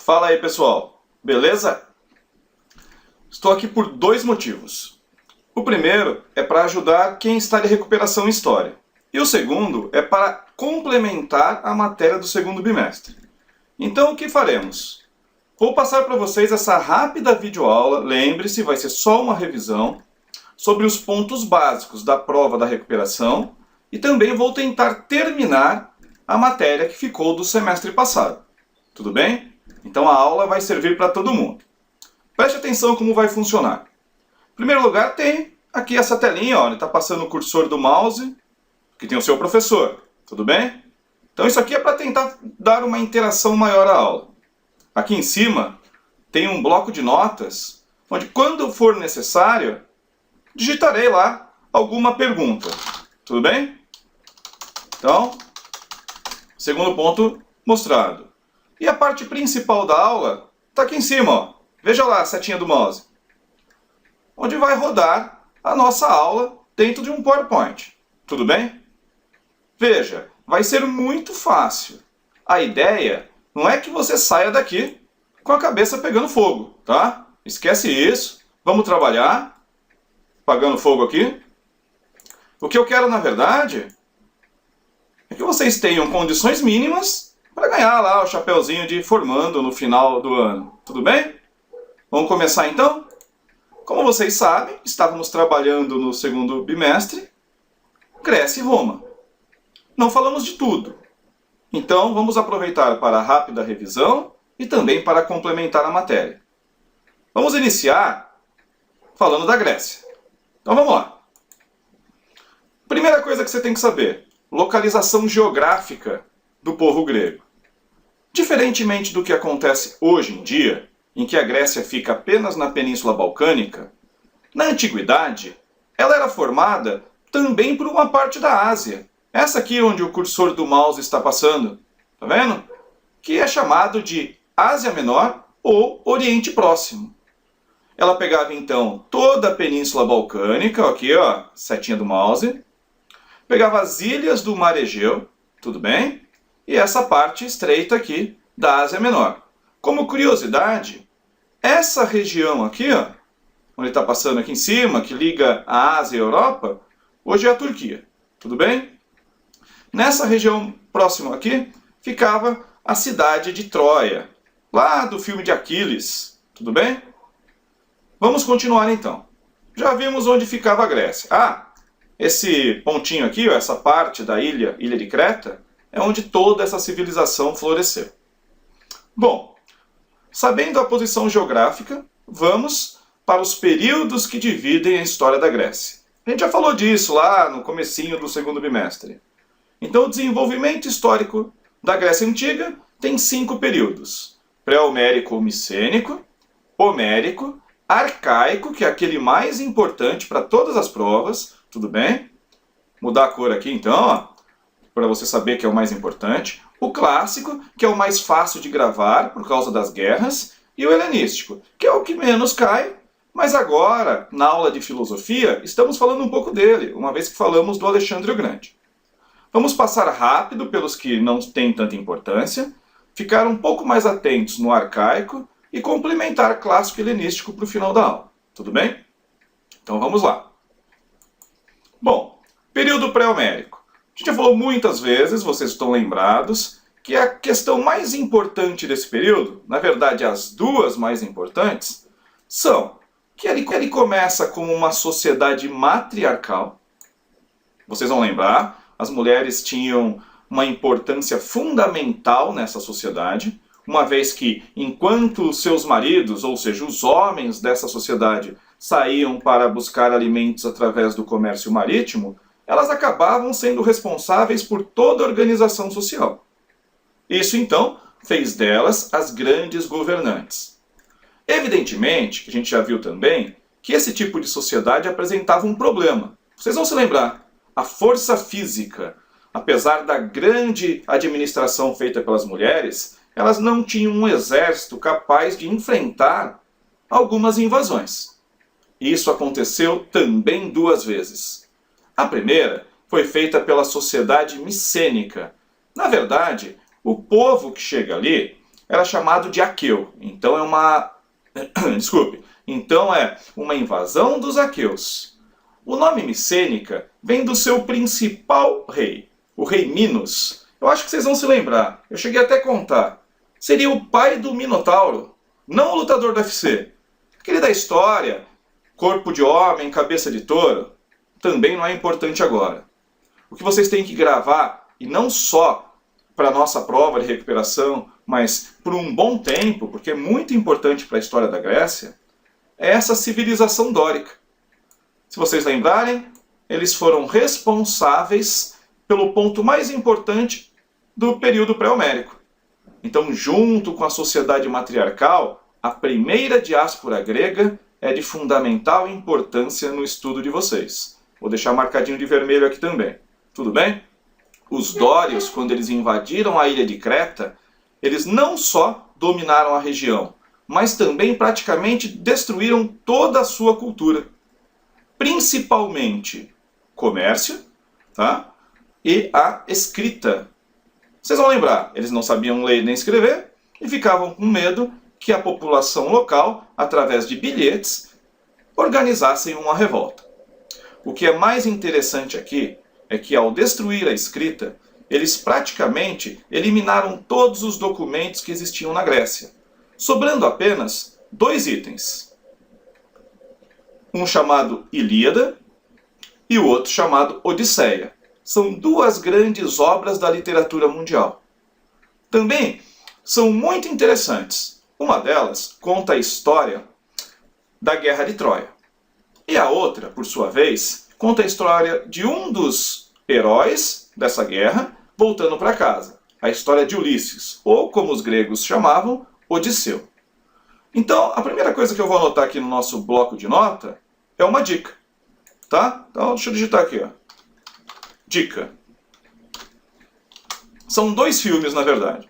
Fala aí, pessoal, beleza? Estou aqui por dois motivos. O primeiro é para ajudar quem está de recuperação em História. E o segundo é para complementar a matéria do segundo bimestre. Então, o que faremos? Vou passar para vocês essa rápida videoaula, lembre-se, vai ser só uma revisão, sobre os pontos básicos da prova da recuperação e também vou tentar terminar a matéria que ficou do semestre passado. Tudo bem? Então a aula vai servir para todo mundo. Preste atenção como vai funcionar. Em primeiro lugar, tem aqui essa telinha, onde está passando o cursor do mouse, que tem o seu professor. Tudo bem? Então isso aqui é para tentar dar uma interação maior à aula. Aqui em cima tem um bloco de notas, onde quando for necessário, digitarei lá alguma pergunta. Tudo bem? Então, segundo ponto mostrado. E a parte principal da aula está aqui em cima, ó. Veja lá a setinha do mouse. Onde vai rodar a nossa aula dentro de um PowerPoint. Tudo bem? Veja, vai ser muito fácil. A ideia não é que você saia daqui com a cabeça pegando fogo, tá? Esquece isso. Vamos trabalhar. Apagando fogo aqui. O que eu quero, na verdade, é que vocês tenham condições mínimas para ganhar lá o chapeuzinho de formando no final do ano. Tudo bem? Vamos começar então? Como vocês sabem, estávamos trabalhando no segundo bimestre, Grécia e Roma. Não falamos de tudo. Então vamos aproveitar para a rápida revisão e também para complementar a matéria. Vamos iniciar falando da Grécia. Então vamos lá. Primeira coisa que você tem que saber, localização geográfica do povo grego. Diferentemente do que acontece hoje em dia, em que a Grécia fica apenas na Península Balcânica, na Antiguidade, ela era formada também por uma parte da Ásia. Essa aqui onde o cursor do mouse está passando, tá vendo? Que é chamado de Ásia Menor ou Oriente Próximo. Ela pegava então toda a Península Balcânica, aqui ó, setinha do mouse, pegava as ilhas do Mar Egeu, tudo bem? E essa parte estreita aqui da Ásia Menor. Como curiosidade, essa região aqui, ó, onde está passando aqui em cima, que liga a Ásia e a Europa, hoje é a Turquia. Tudo bem? Nessa região próxima aqui, ficava a cidade de Troia, lá do filme de Aquiles. Tudo bem? Vamos continuar então. Já vimos onde ficava a Grécia. Ah, esse pontinho aqui, ó, essa parte da ilha de Creta, é onde toda essa civilização floresceu. Bom, sabendo a posição geográfica, vamos para os períodos que dividem a história da Grécia. A gente já falou disso lá no comecinho do segundo bimestre. Então, o desenvolvimento histórico da Grécia Antiga tem 5 períodos. Pré-homérico ou micênico, homérico, arcaico, que é aquele mais importante para todas as provas, tudo bem? Mudar a cor aqui então, ó, para você saber que é o mais importante. O clássico, que é o mais fácil de gravar por causa das guerras. E o helenístico, que é o que menos cai. Mas agora, na aula de filosofia, estamos falando um pouco dele, uma vez que falamos do Alexandre o Grande. Vamos passar rápido pelos que não têm tanta importância, ficar um pouco mais atentos no arcaico e complementar clássico e helenístico para o final da aula. Tudo bem? Então vamos lá. Bom, período pré-homérico. A gente já falou muitas vezes, vocês estão lembrados, que a questão mais importante desse período, na verdade as duas mais importantes, são que ele começa como uma sociedade matriarcal. Vocês vão lembrar, as mulheres tinham uma importância fundamental nessa sociedade, uma vez que enquanto seus maridos, ou seja, os homens dessa sociedade, saíam para buscar alimentos através do comércio marítimo, elas acabavam sendo responsáveis por toda a organização social. Isso, então, fez delas as grandes governantes. Evidentemente, que a gente já viu também, que esse tipo de sociedade apresentava um problema. Vocês vão se lembrar, a força física. Apesar da grande administração feita pelas mulheres, elas não tinham um exército capaz de enfrentar algumas invasões. Isso aconteceu também 2 vezes. A primeira foi feita pela sociedade micênica. Na verdade, o povo que chega ali era chamado de aqueu. Então é uma... Desculpe. Então é uma invasão dos aqueus. O nome Micênica vem do seu principal rei, o rei Minos. Eu acho que vocês vão se lembrar. Eu cheguei até a contar. Seria o pai do Minotauro, não o lutador do UFC. Aquele da história, corpo de homem, cabeça de touro, também não é importante agora. O que vocês têm que gravar, e não só para a nossa prova de recuperação, mas por um bom tempo, porque é muito importante para a história da Grécia, é essa civilização dórica. Se vocês lembrarem, eles foram responsáveis pelo ponto mais importante do período pré-homérico. Então, junto com a sociedade matriarcal, a primeira diáspora grega é de fundamental importância no estudo de vocês. Vou deixar marcadinho de vermelho aqui também. Tudo bem? Os dórios, quando eles invadiram a ilha de Creta, eles não só dominaram a região, mas também praticamente destruíram toda a sua cultura. Principalmente comércio, tá? E a escrita. Vocês vão lembrar, eles não sabiam ler nem escrever e ficavam com medo que a população local, através de bilhetes, organizassem uma revolta. O que é mais interessante aqui é que, ao destruir a escrita, eles praticamente eliminaram todos os documentos que existiam na Grécia, sobrando apenas 2 itens. Um chamado Ilíada e o outro chamado Odisseia. São 2 grandes obras da literatura mundial. Também são muito interessantes. Uma delas conta a história da Guerra de Troia. E a outra, por sua vez, conta a história de um dos heróis dessa guerra voltando para casa. A história de Ulisses, ou como os gregos chamavam, Odisseu. Então, a primeira coisa que eu vou anotar aqui no nosso bloco de nota é uma dica. Tá? Então, deixa eu digitar aqui, ó. Dica. São 2 filmes, na verdade.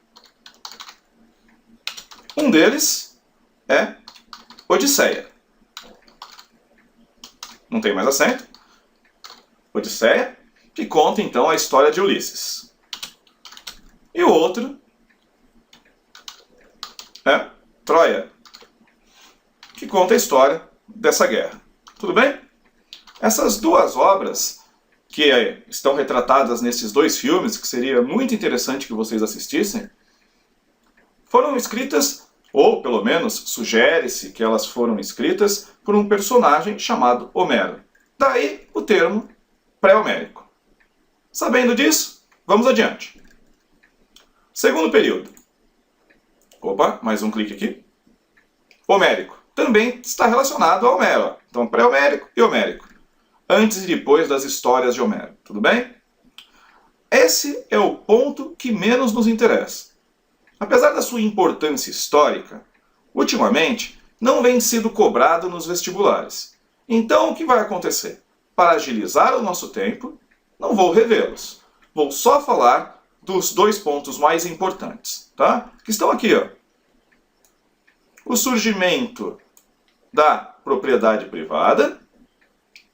Um deles é Odisseia. Não tem mais acento. Odisseia, que conta então a história de Ulisses. E o outro é Troia, que conta a história dessa guerra. Tudo bem? Essas 2 obras que estão retratadas nesses 2 filmes, que seria muito interessante que vocês assistissem, foram escritas, ou pelo menos sugere-se que elas foram escritas, por um personagem chamado Homero. Daí o termo pré-homérico. Sabendo disso, vamos adiante. Segundo período. Opa, mais um clique aqui. Homérico. Também está relacionado a Homero. Então, pré-homérico e homérico. Antes e depois das histórias de Homero. Tudo bem? Esse é o ponto que menos nos interessa. Apesar da sua importância histórica, ultimamente não vem sido cobrado nos vestibulares. Então, o que vai acontecer? Para agilizar o nosso tempo, não vou revê-los. Vou só falar dos 2 pontos mais importantes, tá? Que estão aqui, ó. O surgimento da propriedade privada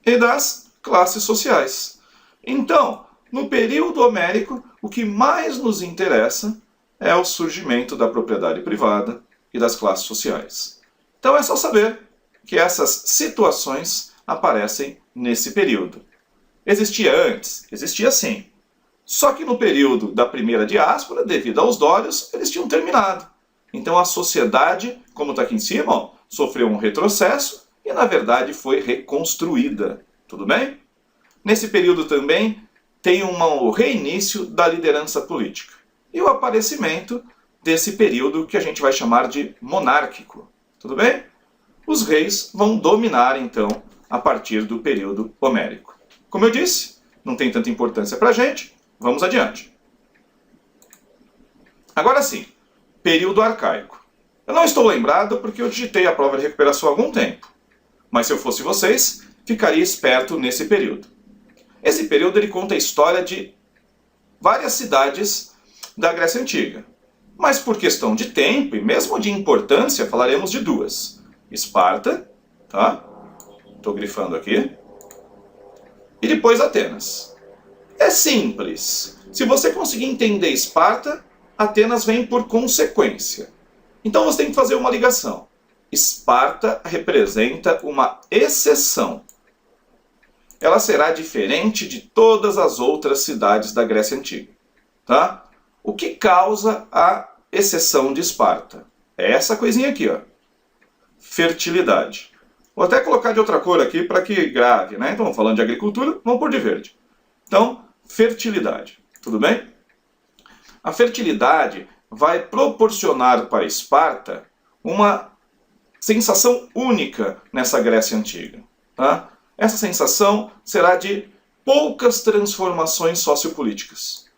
e das classes sociais. Então, no período homérico, o que mais nos interessa é o surgimento da propriedade privada e das classes sociais. Então é só saber que essas situações aparecem nesse período. Existia antes? Existia sim. Só que no período da primeira diáspora, devido aos dórios, eles tinham terminado. Então a sociedade, como está aqui em cima, ó, sofreu um retrocesso e na verdade foi reconstruída. Tudo bem? Nesse período também tem o reinício da liderança política e o aparecimento desse período que a gente vai chamar de monárquico. Tudo bem? Os reis vão dominar então a partir do período homérico. Como eu disse, não tem tanta importância para a gente, vamos adiante. Agora sim, período arcaico. Eu não estou lembrado porque eu digitei a prova de recuperação há algum tempo, mas se eu fosse vocês, ficaria esperto nesse período. Esse período ele conta a história de várias cidades da Grécia Antiga, mas por questão de tempo e mesmo de importância, falaremos de 2. Esparta, tá? Estou grifando aqui. E depois Atenas. É simples. Se você conseguir entender Esparta, Atenas vem por consequência. Então você tem que fazer uma ligação. Esparta representa uma exceção. Ela será diferente de todas as outras cidades da Grécia Antiga. Tá? O que causa a exceção de Esparta? É essa coisinha aqui, ó. Fertilidade. Vou até colocar de outra cor aqui para que grave, né? Então, falando de agricultura, vamos pôr de verde. Então, fertilidade. Tudo bem? A fertilidade vai proporcionar para Esparta uma sensação única nessa Grécia Antiga. Tá? Essa sensação será de poucas transformações sociopolíticas.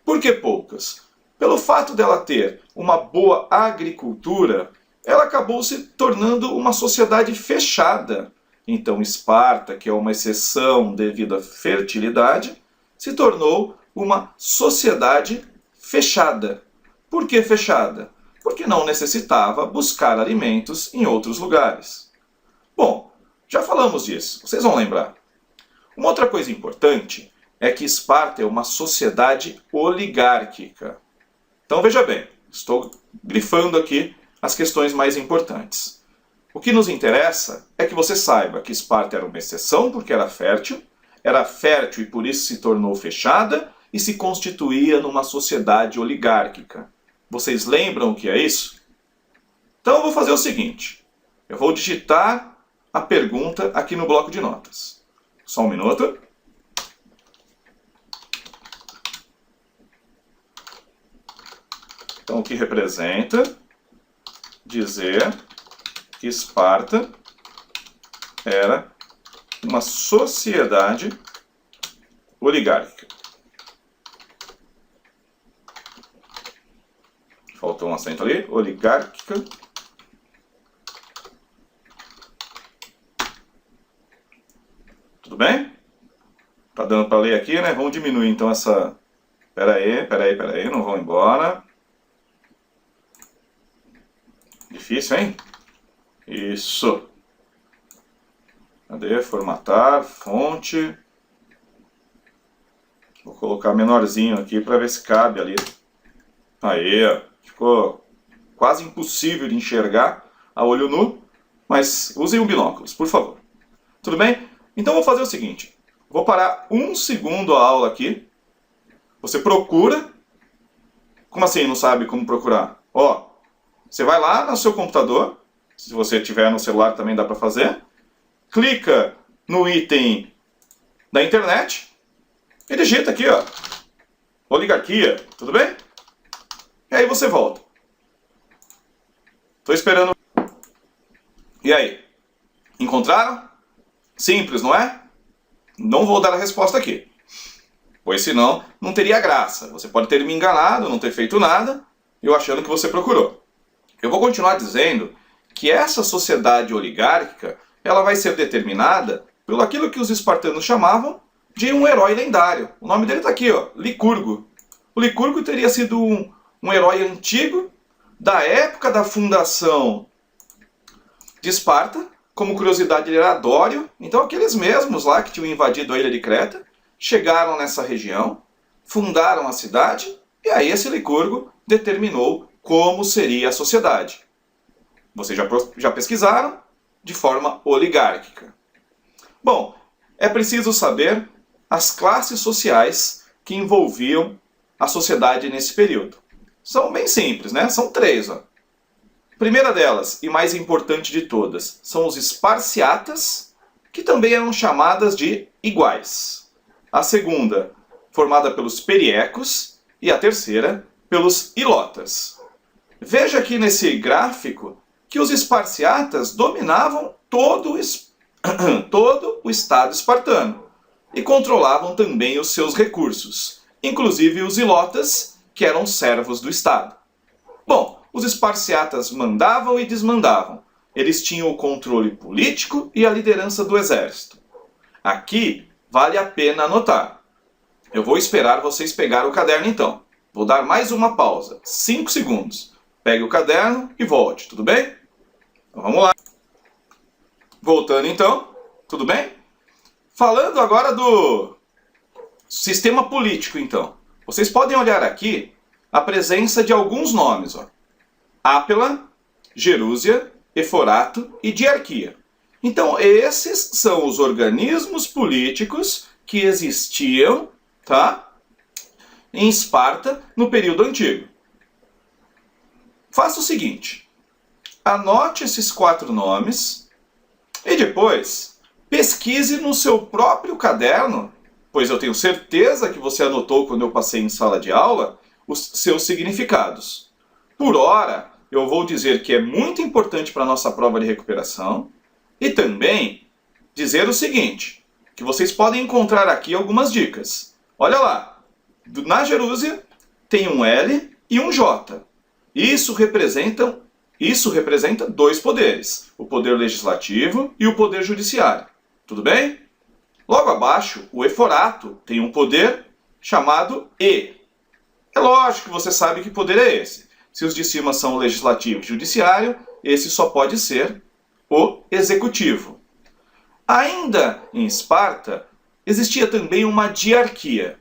Por que poucas? Pelo fato dela ter uma boa agricultura, ela acabou se tornando uma sociedade fechada. Então Esparta, que é uma exceção devido à fertilidade, se tornou uma sociedade fechada. Por que fechada? Porque não necessitava buscar alimentos em outros lugares. Bom, já falamos disso, vocês vão lembrar. Uma outra coisa importante é que Esparta é uma sociedade oligárquica. Então veja bem, estou grifando aqui as questões mais importantes. O que nos interessa é que você saiba que Esparta era uma exceção porque era fértil e por isso se tornou fechada e se constituía numa sociedade oligárquica. Vocês lembram o que é isso? Então eu vou fazer o seguinte, eu vou digitar a pergunta aqui no bloco de notas. Só um minuto. Então o que representa dizer que Esparta era uma sociedade oligárquica. Faltou um acento ali, oligárquica. Tudo bem? Tá dando para ler aqui, né? Vamos diminuir então essa... Pera aí, não vão embora. Difícil, hein? Isso. Cadê? Formatar, fonte. Vou colocar menorzinho aqui para ver se cabe ali. Aí, ó. Ficou quase impossível de enxergar a olho nu, mas usem um binóculos, por favor. Tudo bem? Então vou fazer o seguinte. Vou parar um segundo a aula aqui. Você procura. Como assim não sabe como procurar? Ó, você vai lá no seu computador. Se você tiver no celular também dá para fazer. Clica no item da internet e digita aqui, ó, oligarquia, tudo bem? E aí você volta. Estou esperando. E aí? Encontraram? Simples, não é? Não vou dar a resposta aqui. Pois senão não teria graça. Você pode ter me enganado, não ter feito nada, eu achando que você procurou. Eu vou continuar dizendo que essa sociedade oligárquica ela vai ser determinada pelo aquilo que os espartanos chamavam de um herói lendário. O nome dele está aqui, ó, Licurgo. O Licurgo teria sido um herói antigo da época da fundação de Esparta. Como curiosidade, ele era dório. Então aqueles mesmos lá que tinham invadido a ilha de Creta chegaram nessa região, fundaram a cidade e aí esse Licurgo determinou como seria a sociedade. Vocês já pesquisaram? De forma oligárquica. Bom, é preciso saber as classes sociais que envolviam a sociedade nesse período. São bem simples, né? São três. Ó. A primeira delas, e mais importante de todas, são os esparciatas, que também eram chamadas de iguais. A segunda, formada pelos periecos, e a terceira, pelos ilotas. Veja aqui nesse gráfico que os esparciatas dominavam todo o estado espartano e controlavam também os seus recursos, inclusive os ilotas, que eram servos do estado. Bom, os esparciatas mandavam e desmandavam. Eles tinham o controle político e a liderança do exército. Aqui vale a pena anotar. Eu vou esperar vocês pegar o caderno então. Vou dar mais uma pausa, 5 segundos. Pegue o caderno e volte, tudo bem? Então vamos lá. Voltando então, tudo bem? Falando agora do sistema político então. Vocês podem olhar aqui a presença de alguns nomes. Ó. Ápela, Gerúsia, Eforato e Diarquia. Então, esses são os organismos políticos que existiam, tá, em Esparta no período antigo. Faça o seguinte, anote esses 4 nomes e depois pesquise no seu próprio caderno, pois eu tenho certeza que você anotou quando eu passei em sala de aula, os seus significados. Por hora, eu vou dizer que é muito importante para a nossa prova de recuperação e também dizer o seguinte, que vocês podem encontrar aqui algumas dicas. Olha lá, na Gerúsia tem um L e um J. Isso representa 2 poderes, o poder legislativo e o poder judiciário. Tudo bem? Logo abaixo, o Eforato tem um poder chamado E. É lógico que você sabe que poder é esse. Se os de cima são o legislativo e o judiciário, esse só pode ser o executivo. Ainda em Esparta, existia também uma diarquia.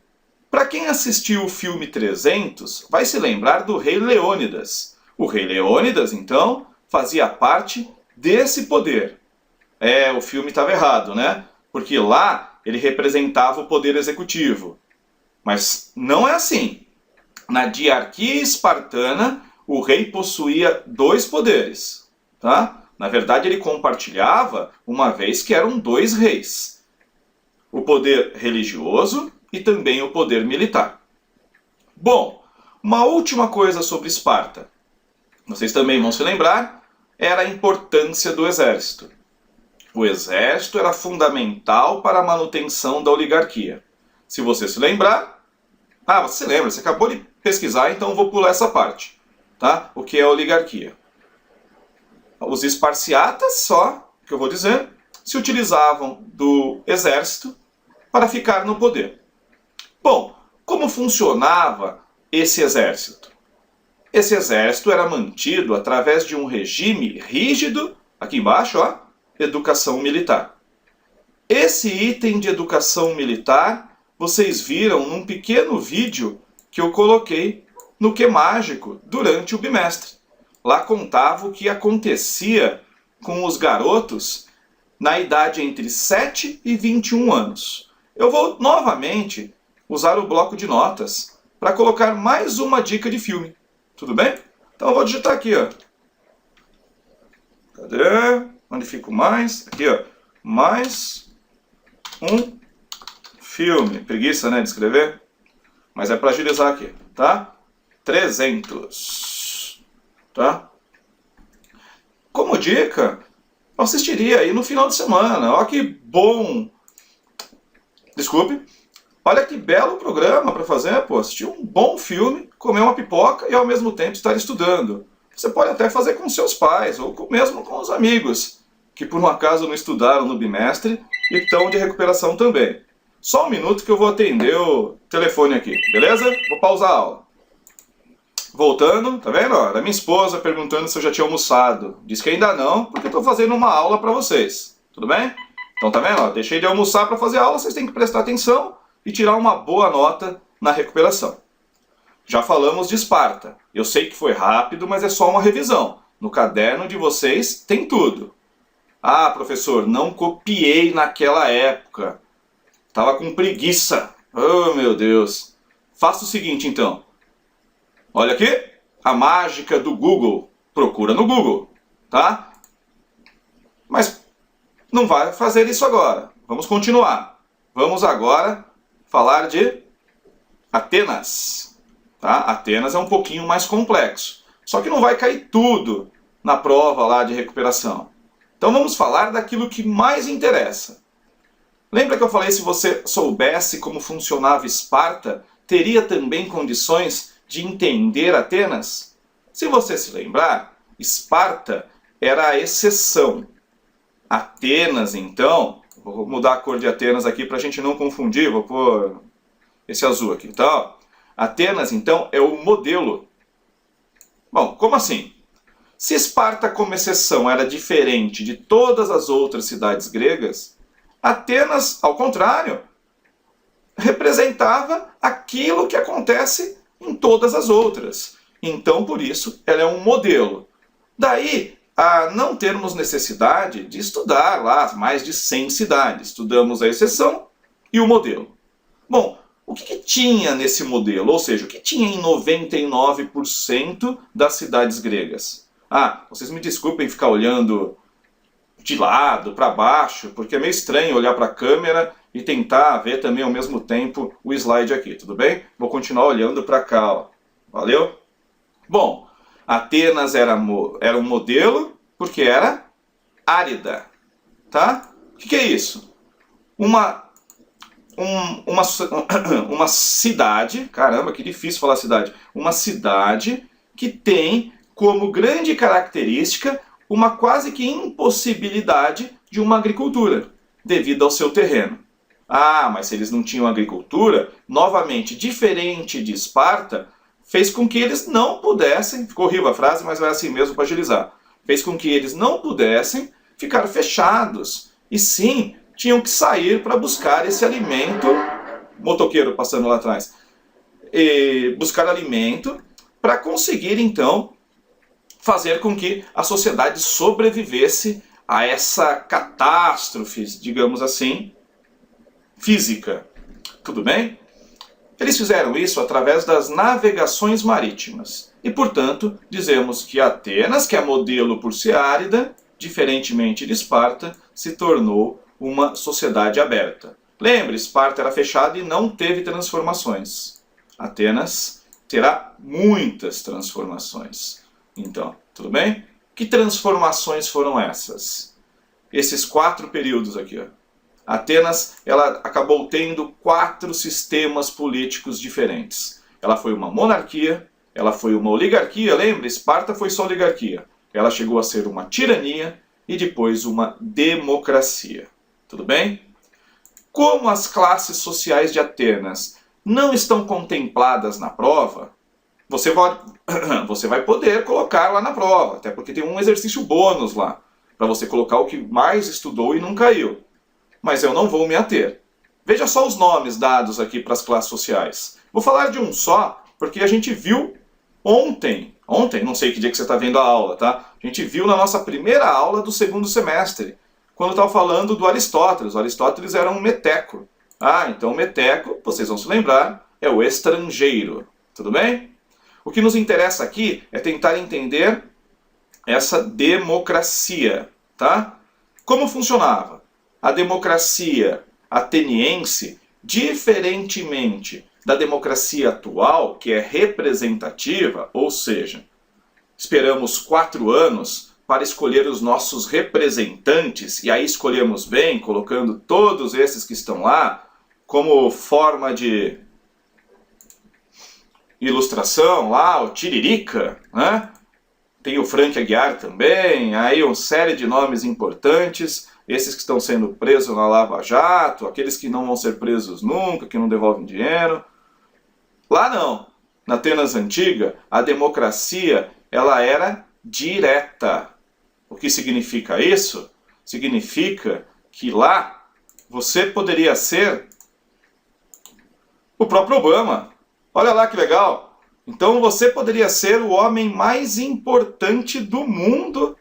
Para quem assistiu o filme 300, vai se lembrar do rei Leônidas. O rei Leônidas, então, fazia parte desse poder. O filme estava errado, né? Porque lá ele representava o poder executivo. Mas não é assim. Na diarquia espartana, o rei possuía 2 poderes. Tá? Na verdade, ele compartilhava, uma vez que eram 2 reis. O poder religioso e também o poder militar. Bom, uma última coisa sobre Esparta. Vocês também vão se lembrar, era a importância do exército. O exército era fundamental para a manutenção da oligarquia. Se você se lembrar... você lembra, você acabou de pesquisar, então eu vou pular essa parte. Tá? O que é a oligarquia? Os esparciatas, só, que eu vou dizer, se utilizavam do exército para ficar no poder. Bom, como funcionava esse exército? Esse exército era mantido através de um regime rígido, aqui embaixo, ó, educação militar. Esse item de educação militar vocês viram num pequeno vídeo que eu coloquei no Que Mágico durante o bimestre. Lá contava o que acontecia com os garotos na idade entre 7 e 21 anos. Eu vou novamente usar o bloco de notas para colocar mais uma dica de filme. Tudo bem? Então eu vou digitar aqui, ó. Cadê? Onde fica o mais? Aqui, ó. Mais um filme. Preguiça, né, de escrever? Mas é para agilizar aqui, tá? 300. Tá? Como dica, eu assistiria aí no final de semana. Olha que bom. Desculpe. Olha que belo programa para fazer, pô. Assistir um bom filme, comer uma pipoca e ao mesmo tempo estar estudando. Você pode até fazer com seus pais ou mesmo com os amigos, que por um acaso não estudaram no bimestre e estão de recuperação também. Só um minuto que eu vou atender o telefone aqui, beleza? Vou pausar a aula. Voltando, tá vendo? Ó, da minha esposa perguntando se eu já tinha almoçado. Diz que ainda não, porque eu estou fazendo uma aula para vocês. Tudo bem? Então tá vendo? Ó, deixei de almoçar para fazer a aula, vocês têm que prestar atenção e tirar uma boa nota na recuperação. Já falamos de Esparta. Eu sei que foi rápido, mas é só uma revisão. No caderno de vocês tem tudo. Ah, professor, não copiei naquela época. Tava com preguiça. Oh, meu Deus. Faça o seguinte, então. Olha aqui, a mágica do Google. Procura no Google, tá? Mas não vai fazer isso agora. Vamos continuar. Vamos agora falar de Atenas. Tá? Atenas é um pouquinho mais complexo. Só que não vai cair tudo na prova lá de recuperação. Então vamos falar daquilo que mais interessa. Lembra que eu falei, se você soubesse como funcionava Esparta, teria também condições de entender Atenas? Se você se lembrar, Esparta era a exceção. Atenas, então, vou mudar a cor de Atenas aqui para a gente não confundir, vou pôr esse azul aqui, tá? Atenas, então, é o modelo. Bom, como assim? Se Esparta, como exceção, era diferente de todas as outras cidades gregas, Atenas, ao contrário, representava aquilo que acontece em todas as outras. Então, por isso, ela é um modelo. Daí, a não termos necessidade de estudar lá as mais de 100 cidades. Estudamos a exceção e o modelo. Bom, o que tinha nesse modelo? Ou seja, o que tinha em 99% das cidades gregas? Ah, vocês me desculpem ficar olhando de lado, para baixo, porque é meio estranho olhar para a câmera e tentar ver também ao mesmo tempo o slide aqui, tudo bem? Vou continuar olhando para cá, ó. Valeu? Bom, Atenas era um modelo porque era árida, tá? O que é isso? Uma cidade, caramba, que difícil falar cidade, uma cidade que tem como grande característica uma quase que impossibilidade de uma agricultura, devido ao seu terreno. Ah, mas se eles não tinham agricultura, novamente, diferente de Esparta, fez com que eles não pudessem, ficou horrível a frase, mas vai assim mesmo para agilizar, fez com que eles não pudessem ficar fechados, e sim, tinham que sair para buscar esse alimento, motoqueiro passando lá atrás, e buscar alimento para conseguir então fazer com que a sociedade sobrevivesse a essa catástrofe, digamos assim, física. Tudo bem? Eles fizeram isso através das navegações marítimas. E, portanto, dizemos que Atenas, que é modelo por ser árida, diferentemente de Esparta, se tornou uma sociedade aberta. Lembre, Esparta era fechada e não teve transformações. Atenas terá muitas transformações. Então, tudo bem? Que transformações foram essas? Esses 4 períodos aqui, ó. Atenas, ela acabou tendo 4 sistemas políticos diferentes. Ela foi uma monarquia, ela foi uma oligarquia, lembra? Esparta foi só oligarquia. Ela chegou a ser uma tirania e depois uma democracia. Tudo bem? Como as classes sociais de Atenas não estão contempladas na prova, você vai poder colocar lá na prova, até porque tem um exercício bônus lá, para você colocar o que mais estudou e não caiu. Mas eu não vou me ater. Veja só os nomes dados aqui para as classes sociais. Vou falar de um só, porque a gente viu ontem, não sei que dia que você está vendo a aula, tá? A gente viu na nossa primeira aula do segundo semestre, quando estava falando do Aristóteles. O Aristóteles era um meteco. Ah, então o meteco, vocês vão se lembrar, é o estrangeiro. Tudo bem? O que nos interessa aqui é tentar entender essa democracia, tá? Como funcionava? A democracia ateniense, diferentemente da democracia atual, que é representativa, ou seja, esperamos 4 anos para escolher os nossos representantes, e aí escolhemos bem, colocando todos esses que estão lá, como forma de ilustração lá, o Tiririca, né? Tem o Frank Aguiar também, aí uma série de nomes importantes, esses que estão sendo presos na Lava Jato, aqueles que não vão ser presos nunca, que não devolvem dinheiro. Lá não. Na Atenas Antiga, a democracia ela era direta. O que significa isso? Significa que lá você poderia ser o próprio Obama. Olha lá que legal. Então você poderia ser o homem mais importante do mundo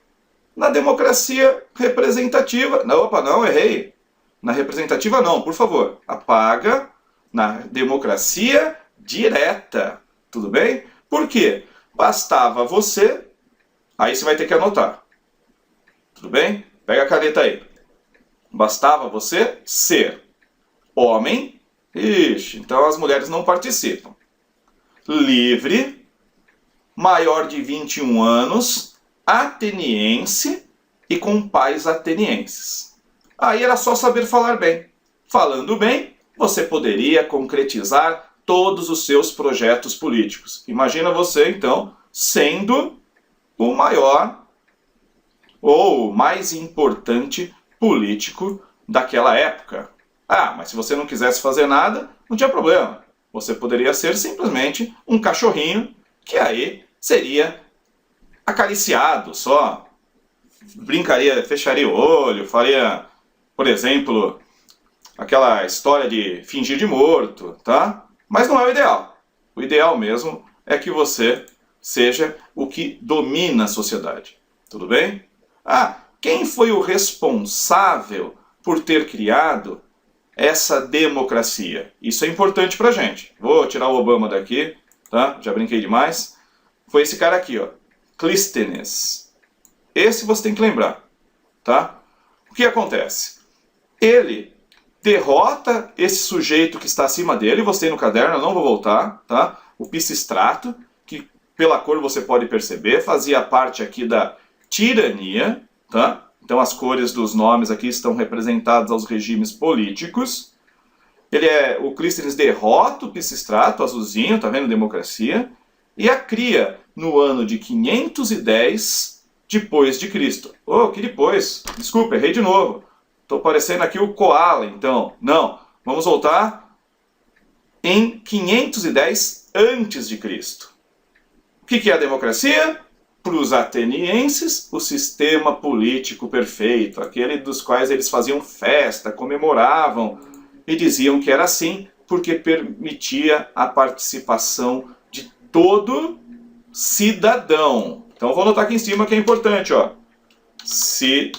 na democracia representativa. Não, opa, não, errei. Na representativa não, por favor. Apaga. Na democracia direta. Tudo bem? Por quê? Bastava você... Aí você vai ter que anotar. Tudo bem? Pega a caneta aí. Bastava você ser homem. Ixi, então as mulheres não participam. Livre, maior de 21 anos, ateniense e com pais atenienses. Aí era só saber falar bem. Falando bem, você poderia concretizar todos os seus projetos políticos. Imagina você, então, sendo o maior ou o mais importante político daquela época. Ah, mas se você não quisesse fazer nada, não tinha problema. Você poderia ser simplesmente um cachorrinho que aí seria acariciado só. Brincaria, fecharia o olho, faria, por exemplo, aquela história de fingir de morto, tá? Mas não é o ideal. O ideal mesmo é que você seja o que domina a sociedade. Tudo bem? Ah, quem foi o responsável por ter criado essa democracia? Isso é importante pra gente. Vou tirar o Obama daqui, tá? Já brinquei demais. Foi esse cara aqui, ó. Clístenes. Esse você tem que lembrar, tá? O que acontece? Ele derrota esse sujeito que está acima dele, você tem no caderno, eu não vou voltar, tá? O Pisistrato, que pela cor você pode perceber, fazia parte aqui da tirania, tá? Então as cores dos nomes aqui estão representadas aos regimes políticos. O Clístenes derrota o Pisistrato, azulzinho, tá vendo? Democracia. E a cria no ano de 510 depois de Cristo. Oh, que depois? Desculpa, errei de novo. Estou parecendo aqui o Koala, então. Não, vamos voltar em 510 antes de Cristo. O que é a democracia? Para os atenienses, o sistema político perfeito, aquele dos quais eles faziam festa, comemoravam e diziam que era assim porque permitia a participação de todo cidadão. Então vou anotar aqui em cima que é importante, ó. Cidadão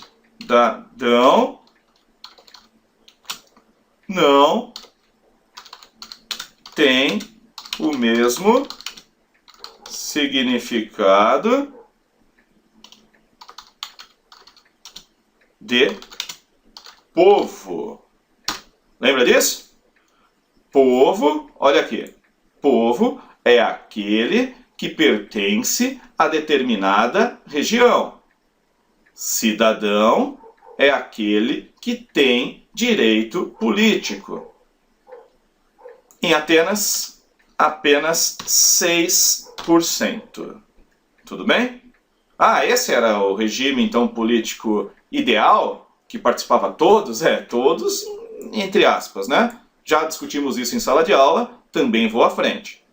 não tem o mesmo significado de povo. Lembra disso? Povo, olha aqui. Povo é aquele que pertence a determinada região. Cidadão é aquele que tem direito político. Em Atenas, apenas 6%. Tudo bem? Ah, esse era o regime, então, político ideal, que participava todos? Todos, entre aspas, né? Já discutimos isso em sala de aula, também vou à frente.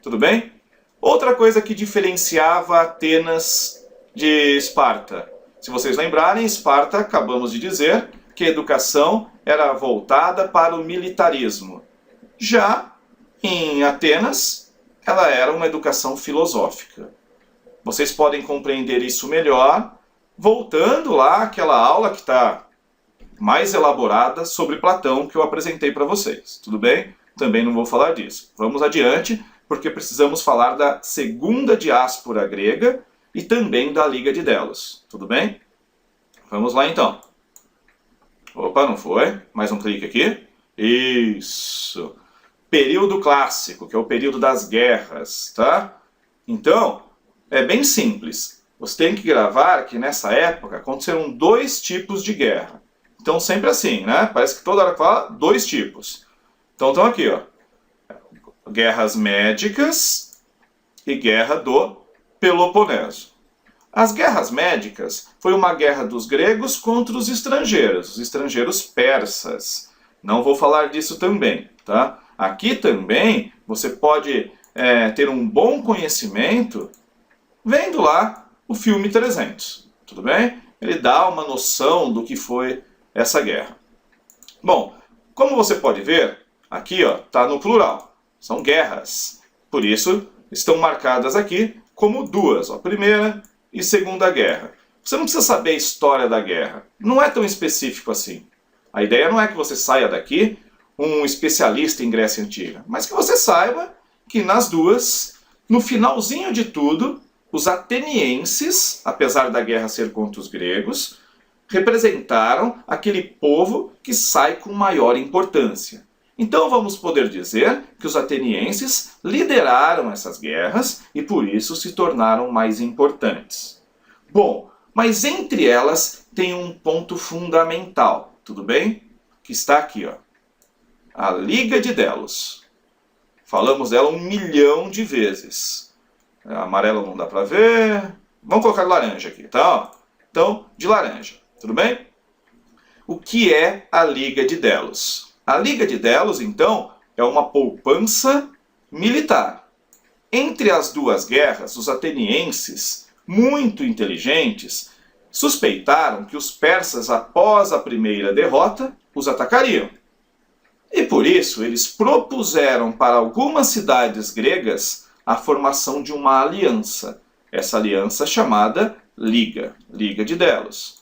Tudo bem? Outra coisa que diferenciava Atenas de Esparta. Se vocês lembrarem, Esparta, acabamos de dizer, que a educação era voltada para o militarismo. Já em Atenas, ela era uma educação filosófica. Vocês podem compreender isso melhor voltando lá àquela aula que está mais elaborada sobre Platão que eu apresentei para vocês. Tudo bem? Também não vou falar disso. Vamos adiante, porque precisamos falar da segunda diáspora grega e também da Liga de Delos. Tudo bem? Vamos lá então. Opa, não foi? Mais um clique aqui. Isso. Período clássico, que é o período das guerras, tá? Então, é bem simples. Você tem que gravar que nessa época aconteceram 2 tipos de guerra. Então, sempre assim, né? Parece que toda hora fala 2 tipos. Então, estão aqui, ó. Guerras médicas e guerra do Peloponeso. As guerras médicas foi uma guerra dos gregos contra os estrangeiros persas. Não vou falar disso também, tá? Aqui também você pode ter um bom conhecimento vendo lá o filme 300, tudo bem? Ele dá uma noção do que foi essa guerra. Bom, como você pode ver, aqui está no plural, são guerras. Por isso, estão marcadas aqui como 2, ó, Primeira e Segunda Guerra. Você não precisa saber a história da guerra, não é tão específico assim. A ideia não é que você saia daqui um especialista em Grécia Antiga, mas que você saiba que nas 2, no finalzinho de tudo, os atenienses, apesar da guerra ser contra os gregos, representaram aquele povo que sai com maior importância. Então vamos poder dizer que os atenienses lideraram essas guerras e por isso se tornaram mais importantes. Bom, mas entre elas tem um ponto fundamental, tudo bem? Que está aqui, ó. A Liga de Delos. Falamos dela 1 milhão de vezes. Amarelo não dá para ver. Vamos colocar laranja aqui, tá? Então, de laranja, tudo bem? O que é a Liga de Delos? A Liga de Delos, então, é uma poupança militar. Entre as 2 guerras, os atenienses, muito inteligentes, suspeitaram que os persas, após a primeira derrota, os atacariam. E por isso eles propuseram para algumas cidades gregas a formação de uma aliança. Essa aliança chamada Liga, Liga de Delos.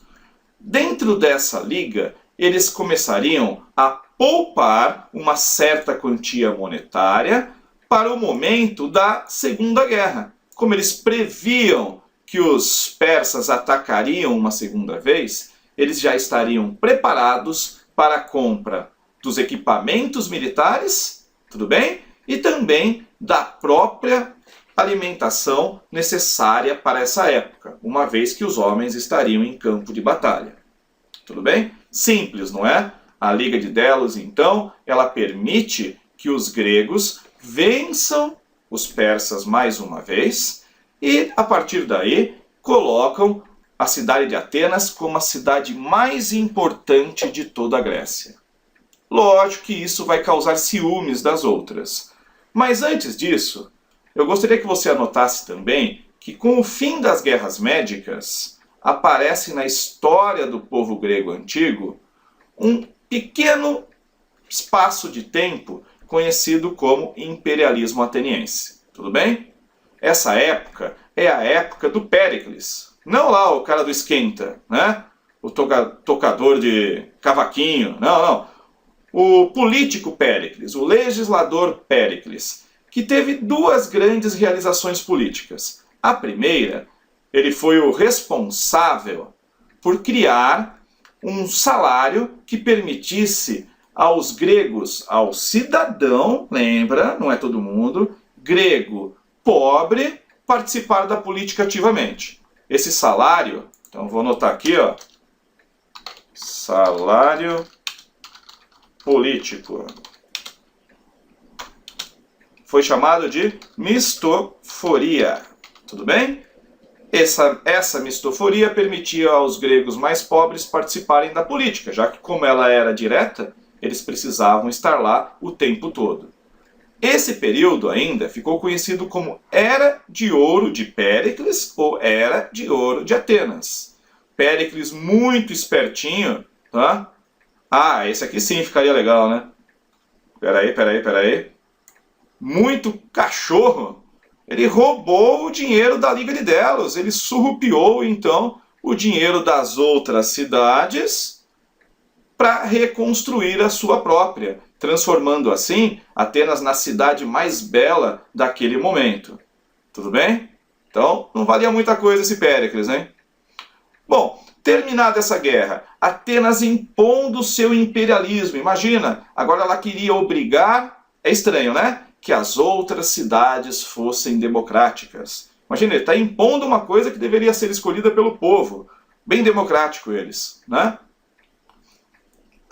Dentro dessa liga, eles começariam a poupar uma certa quantia monetária para o momento da Segunda Guerra. Como eles previam que os persas atacariam uma segunda vez, eles já estariam preparados para a compra dos equipamentos militares, tudo bem? E também da própria alimentação necessária para essa época, uma vez que os homens estariam em campo de batalha. Tudo bem? Simples, não é? A Liga de Delos, então, ela permite que os gregos vençam os persas mais uma vez e, a partir daí, colocam a cidade de Atenas como a cidade mais importante de toda a Grécia. Lógico que isso vai causar ciúmes das outras. Mas antes disso, eu gostaria que você anotasse também que com o fim das guerras médicas, aparece na história do povo grego antigo um pequeno espaço de tempo conhecido como imperialismo ateniense. Tudo bem? Essa época é a época do Péricles. Não lá o cara do esquenta, né? O tocador de cavaquinho. Não, não. O político Péricles, o legislador Péricles, que teve duas grandes realizações políticas. A primeira, ele foi o responsável por criar um salário que permitisse aos gregos, ao cidadão, lembra, não é todo mundo, grego pobre, participar da política ativamente. Esse salário, então vou anotar aqui, ó, salário político, foi chamado de mistoforia, tudo bem? Essa mistoforia permitia aos gregos mais pobres participarem da política, já que como ela era direta, eles precisavam estar lá o tempo todo. Esse período ainda ficou conhecido como Era de Ouro de Péricles ou Era de Ouro de Atenas. Péricles muito espertinho, tá? Ah, esse aqui sim ficaria legal, né? Peraí. Muito cachorro. Ele roubou o dinheiro da Liga de Delos. Ele surrupiou, então, o dinheiro das outras cidades para reconstruir a sua própria, transformando assim Atenas na cidade mais bela daquele momento. Tudo bem? Então, não valia muita coisa esse Péricles, hein? Bom, terminada essa guerra, Atenas impondo seu imperialismo. Imagina, agora ela queria obrigar, é estranho, né? Que as outras cidades fossem democráticas. Imagina, ele está impondo uma coisa que deveria ser escolhida pelo povo. Bem democrático eles, né?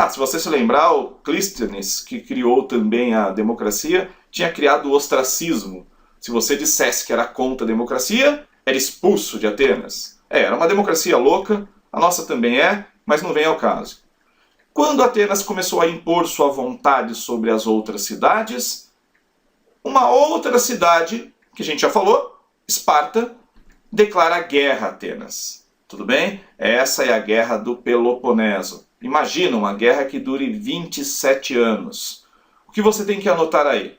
Ah, se você se lembrar, o Clístenes, que criou também a democracia, tinha criado o ostracismo. Se você dissesse que era contra a democracia, era expulso de Atenas. Era uma democracia louca, a nossa também é, mas não vem ao caso. Quando Atenas começou a impor sua vontade sobre as outras cidades, uma outra cidade, que a gente já falou, Esparta, declara guerra a Atenas. Tudo bem? Essa é a guerra do Peloponeso. Imagina uma guerra que dure 27 anos. O que você tem que anotar aí?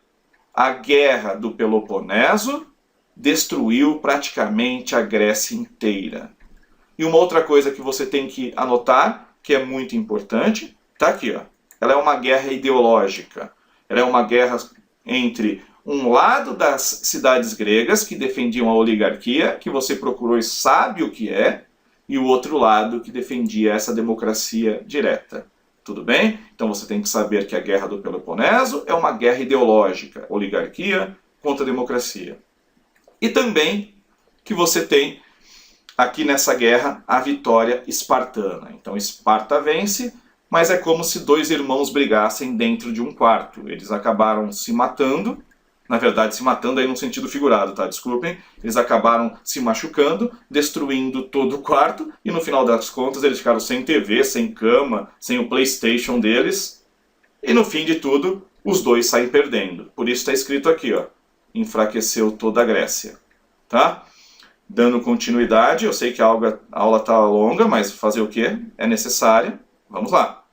A guerra do Peloponeso destruiu praticamente a Grécia inteira. E uma outra coisa que você tem que anotar, que é muito importante, está aqui, ó. Ela é uma guerra ideológica. Ela é uma guerra entre um lado das cidades gregas, que defendiam a oligarquia, que você procurou e sabe o que é, e o outro lado que defendia essa democracia direta. Tudo bem? Então você tem que saber que a Guerra do Peloponeso é uma guerra ideológica, oligarquia contra a democracia. E também que você tem aqui nessa guerra a vitória espartana. Então Esparta vence, mas é como se dois irmãos brigassem dentro de um quarto. Eles acabaram se matando, na verdade se matando aí no sentido figurado, tá? Desculpem. Eles acabaram se machucando, destruindo todo o quarto, e no final das contas eles ficaram sem TV, sem cama, sem o PlayStation deles, e no fim de tudo, os dois saem perdendo. Por isso está escrito aqui, ó, enfraqueceu toda a Grécia, tá? Dando continuidade, eu sei que a aula está longa, mas fazer o quê? É necessário. Vamos lá.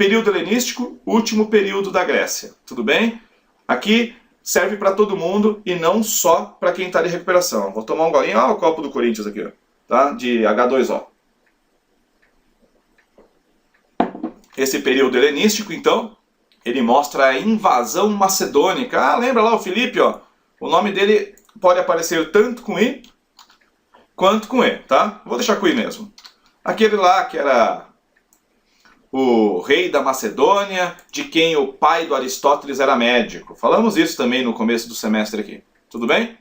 período helenístico, último período da Grécia. Tudo bem? Aqui serve para todo mundo e não só para quem está de recuperação. Vou tomar um golinho. Olha o copo do Corinthians aqui, ó, tá? De H2O. Esse período helenístico, então, ele mostra a invasão macedônica. Ah, lembra lá o Filipe, ó? O nome dele pode aparecer tanto com I quanto com E, tá? Vou deixar com I mesmo. Aquele lá que era o rei da Macedônia, de quem o pai do Aristóteles era médico. Falamos isso também no começo do semestre aqui. Tudo bem?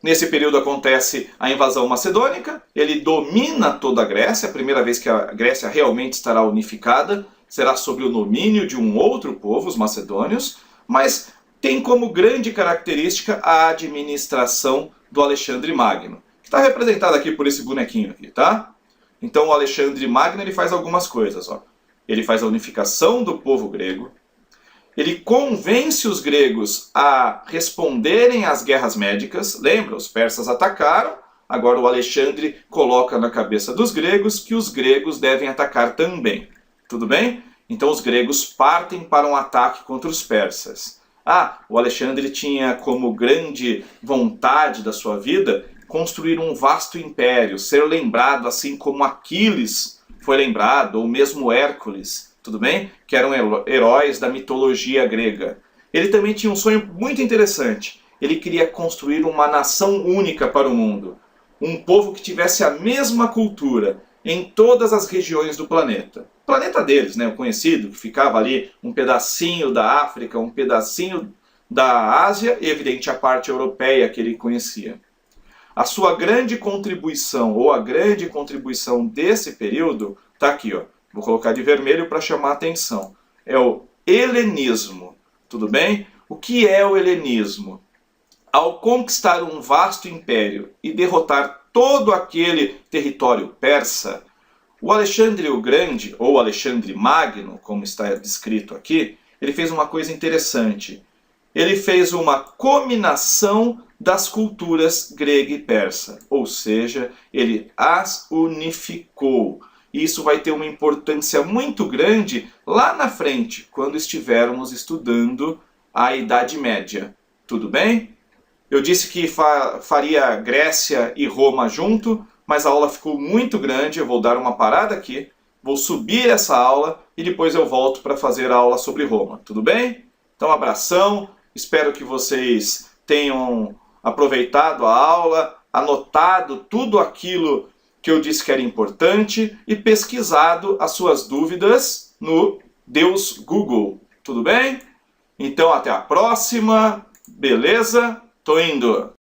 Nesse período acontece a invasão macedônica, ele domina toda a Grécia, a primeira vez que a Grécia realmente estará unificada, será sob o domínio de um outro povo, os macedônios, mas tem como grande característica a administração do Alexandre Magno, que está representado aqui por esse bonequinho aqui, tá? Então o Alexandre Magno ele faz algumas coisas, ó. Ele faz a unificação do povo grego, ele convence os gregos a responderem às guerras médicas. Lembra, os persas atacaram, agora o Alexandre coloca na cabeça dos gregos que os gregos devem atacar também. Tudo bem? Então os gregos partem para um ataque contra os persas. Ah, o Alexandre tinha como grande vontade da sua vida construir um vasto império, ser lembrado assim como Aquiles foi lembrado, ou mesmo Hércules. Tudo bem? Que eram heróis da mitologia grega. Ele também tinha um sonho muito interessante. Ele queria construir uma nação única para o mundo. Um povo que tivesse a mesma cultura em todas as regiões do planeta. O planeta deles, né, o conhecido, que ficava ali um pedacinho da África, um pedacinho da Ásia e, evidente, a parte europeia que ele conhecia. A sua grande contribuição, ou a grande contribuição desse período, está aqui, ó. Vou colocar de vermelho para chamar a atenção. É o helenismo. Tudo bem? O que é o helenismo? Ao conquistar um vasto império e derrotar todo aquele território persa, o Alexandre o Grande, ou Alexandre Magno, como está descrito aqui, ele fez uma coisa interessante. Ele fez uma combinação das culturas grega e persa. Ou seja, ele as unificou. Isso vai ter uma importância muito grande lá na frente, quando estivermos estudando a Idade Média. Tudo bem? Eu disse que faria Grécia e Roma junto, mas a aula ficou muito grande, eu vou dar uma parada aqui, vou subir essa aula e depois eu volto para fazer a aula sobre Roma. Tudo bem? Então, abração, espero que vocês tenham aproveitado a aula, anotado tudo aquilo que eu disse que era importante e pesquisado as suas dúvidas no Deus Google. Tudo bem? Então até a próxima. Beleza? Tô indo.